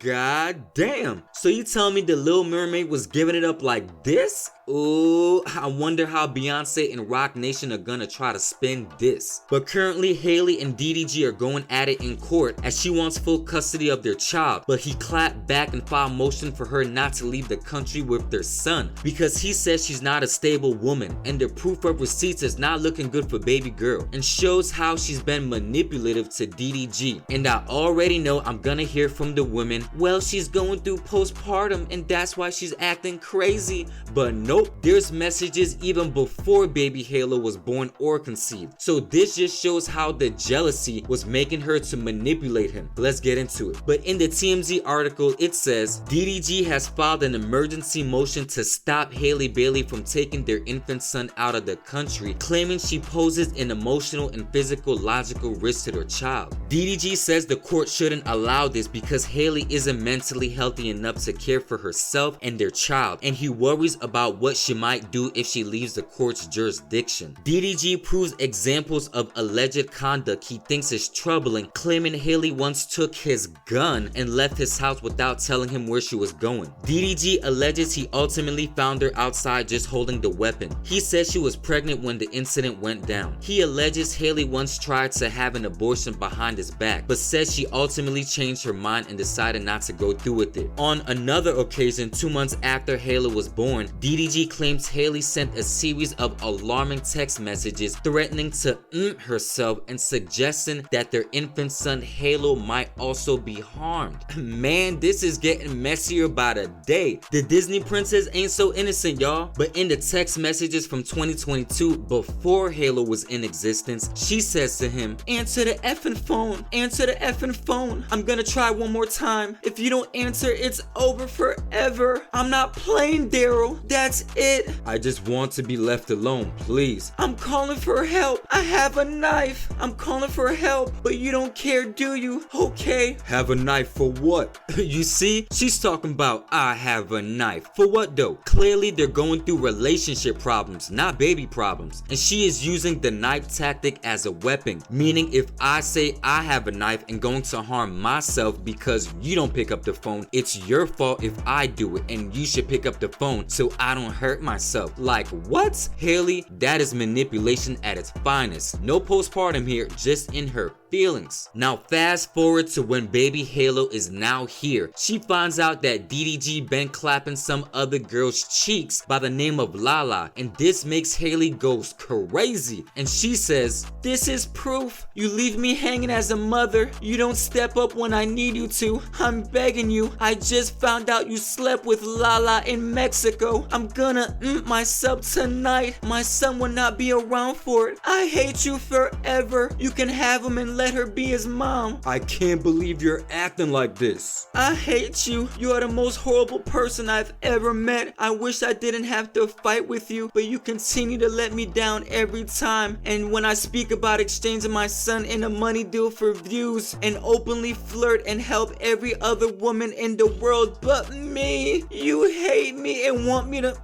God damn. So you tell me the Little Mermaid was giving it up like this? Ooh, I wonder how Beyonce and Roc Nation are gonna try to spin this. But currently, Halle and DDG are going at it in court as she wants full custody of their child, but he clapped back and filed motion for her not to leave the country with their son because he says she's not a stable woman, and the proof of receipts is not looking good for baby girl and shows how she's been manipulative to DDG. And I already know I'm gonna hear from the women, well, she's going through postpartum and that's why she's acting crazy. But nope, there's messages even before baby Halle was born or conceived. So this just shows how the jealousy was making her to manipulate him. Let's get into it. But in the TMZ article, it says DDG has filed an emergency motion to stop Halle Bailey from taking their infant son out of the country, claiming she poses an emotional and physiological risk to their child. DDG says the court shouldn't allow this because Halle isn't mentally healthy enough to care for herself and their child, and he worries about what she might do if she leaves the court's jurisdiction. DDG proves examples of alleged conduct he thinks is troubling, claiming Halle once took his gun and left his house without telling him where she was going. DDG alleges he ultimately found her outside just holding the weapon. He says she was pregnant when the incident went down. He alleges Halle once tried to have an abortion behind his back, but says she ultimately changed her mind and decided not to go through with it. On another occasion, 2 months after Halle was born, DDG claims Halle sent a series of alarming text messages threatening to herself and suggesting that their infant son Halle might also be harmed. Man, this is getting messier by the day. The Disney princess ain't so innocent, y'all. But in the text messages from 2022, before Halle was in existence, she says to him, answer the effing phone, answer the effing phone. I'm gonna try one more time. If you don't answer, it's over forever. I'm not playing, Daryl. That's it. I just want to be left alone, please. I'm calling for help. I have a knife. I'm calling for help, but you don't care, do you? Okay. Have a knife for what? You see, she's talking about I have a knife. For what though? Clearly they're going through relationship problems, not baby problems. And she is using the knife tactic as a weapon, meaning if I say I have a knife and going to harm myself because you don't pick up the phone, it's your fault if I do it, and you should pick up the phone so I don't hurt myself. Like what? Halle, that is manipulation at its finest. No postpartum here, just in her feelings. Now fast forward to when baby Halle is now here. She finds out that DDG been clapping some other girl's cheeks by the name of Lala, and this makes Halle goes crazy, and she says, this is proof. You leave me hanging as a mother. You don't step up when I need you to. I'm begging you. I just found out you slept with Lala in Mexico. I'm gonna myself tonight. My son will not be around for it. I hate you forever. You can have him and let her be his mom. I can't believe you're acting like this. I hate you. You are the most horrible person I've ever met. I wish I didn't have to fight with you, but you continue to let me down every time. And when I speak about exchanging my son in a money deal for views and openly flirt and help every other woman in the world but me, you hate me and want me to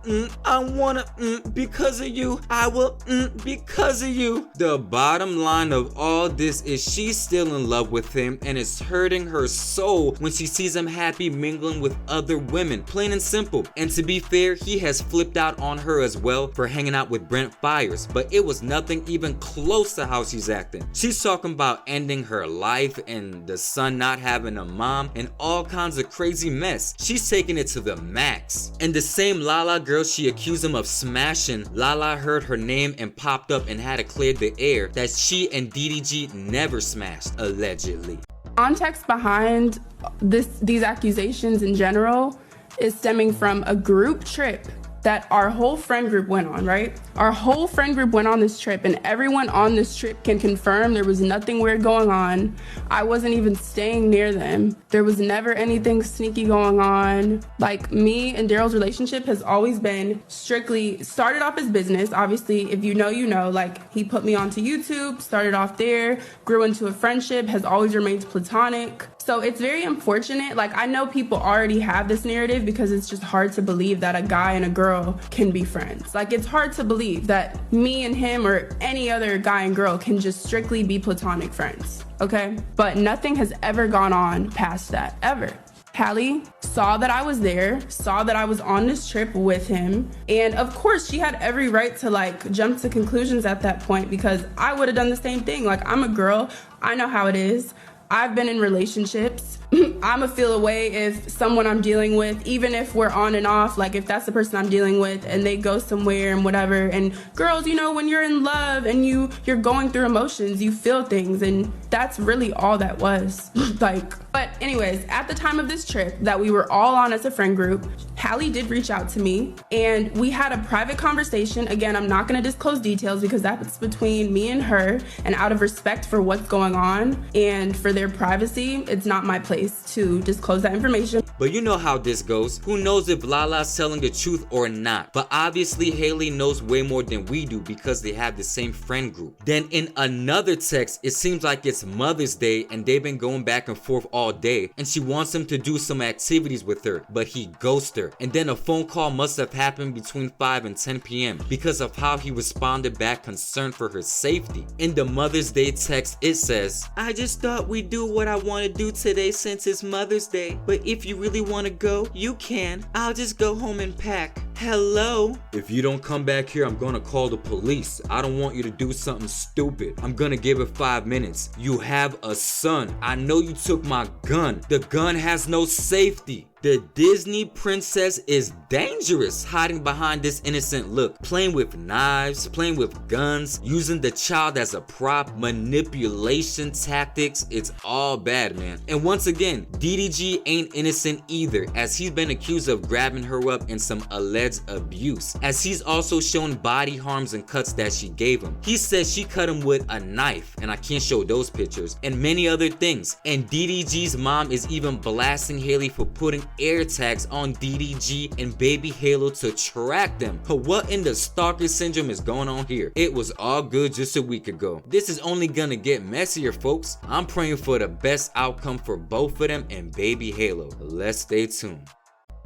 I wanna because of you. I will because of you. The bottom line of all this is she's still in love with him, and it's hurting her soul when she sees him happy mingling with other women, plain and simple. And to be fair, he has flipped out on her as well for hanging out with Brent Fires, but it was nothing even close to how she's acting. She's talking about ending her life and the son not having a mom and all kinds of crazy mess. She's taking it to the max. And the same Lala girl she accused him of smashing, Lala heard her name and popped up and had to clear the air that she and DDG never smashed, allegedly. Context behind these accusations in general is stemming from a group trip that our whole friend group went on, right? Our whole friend group went on this trip, and everyone on this trip can confirm there was nothing weird going on. I wasn't even staying near them. There was never anything sneaky going on. Like, me and Daryl's relationship has always been strictly started off as business. Obviously, if you know, you know. Like, he put me onto YouTube, started off there, grew into a friendship, has always remained platonic. So it's very unfortunate. Like, I know people already have this narrative because it's just hard to believe that a guy and a girl can be friends. Like, it's hard to believe that me and him or any other guy and girl can just strictly be platonic friends, okay? But nothing has ever gone on past that, ever. Halle saw that I was there, saw that I was on this trip with him, and of course she had every right to like jump to conclusions at that point, because I would have done the same thing. Like, I'm a girl, I know how it is. I've been in relationships. I'ma feel away if someone I'm dealing with, even if we're on and off, like if that's the person I'm dealing with and they go somewhere and whatever. And girls, you know, when you're in love and you're going through emotions, you feel things, and that's really all that was. But anyways, at the time of this trip that we were all on as a friend group, Halle did reach out to me and we had a private conversation. Again, I'm not gonna disclose details because that's between me and her, and out of respect for what's going on and for their privacy, it's not my place to disclose that information. But you know how this goes. Who knows if Lala's telling the truth or not? But obviously Halle knows way more than we do because they have the same friend group. Then in another text, it seems like it's Mother's Day and they've been going back and forth all day, and she wants him to do some activities with her, but he ghosts her. And then a phone call must have happened between 5 and 10 p.m. because of how he responded back, concerned for her safety. In the Mother's Day text, it says, "I just thought we'd do what I want to do today since it's Mother's Day, but if you really want to go, you can. I'll just go home and pack. Hello? If you don't come back here, I'm gonna call the police. I don't want you to do something stupid. I'm gonna give it 5 minutes. You have a son. I know you took my gun. The gun has no safety." The Disney princess is dangerous, hiding behind this innocent look, playing with knives, playing with guns, using the child as a prop, manipulation tactics. It's all bad, man. And once again, DDG ain't innocent either, as he's been accused of grabbing her up in some alleged abuse, as he's also shown body harms and cuts that she gave him. He says she cut him with a knife, and I can't show those pictures, and many other things. And DDG's mom is even blasting Halle for putting air tags on DDG and baby Halo to track them. But what in the stalker syndrome is going on here? It was all good just a week ago. This is only gonna get messier, folks. I'm praying for the best outcome for both of them and baby Halo. Let's stay tuned.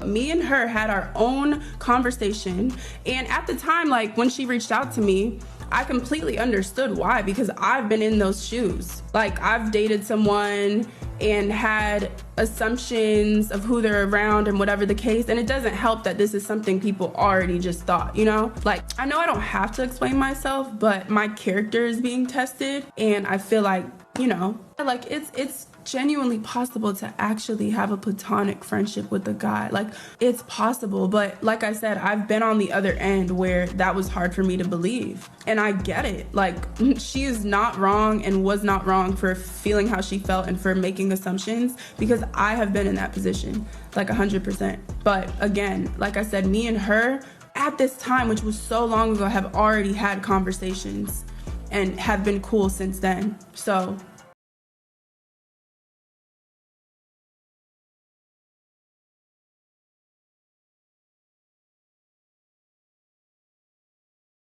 Me and her had our own conversation, and at the time, like when she reached out to me, I completely understood why, because I've been in those shoes. Like, I've dated someone and had assumptions of who they're around and whatever the case, and it doesn't help that this is something people already just thought, you know? Like, I know I don't have to explain myself, but my character is being tested, and I feel like, you know, like it's genuinely possible to actually have a platonic friendship with a guy. Like, it's possible, but like I said, I've been on the other end where that was hard for me to believe, and I get it. Like, she is not wrong and was not wrong for feeling how she felt and for making assumptions, because I have been in that position, like 100%. But again, like I said, me and her at this time, which was so long ago, have already had conversations and have been cool since then. So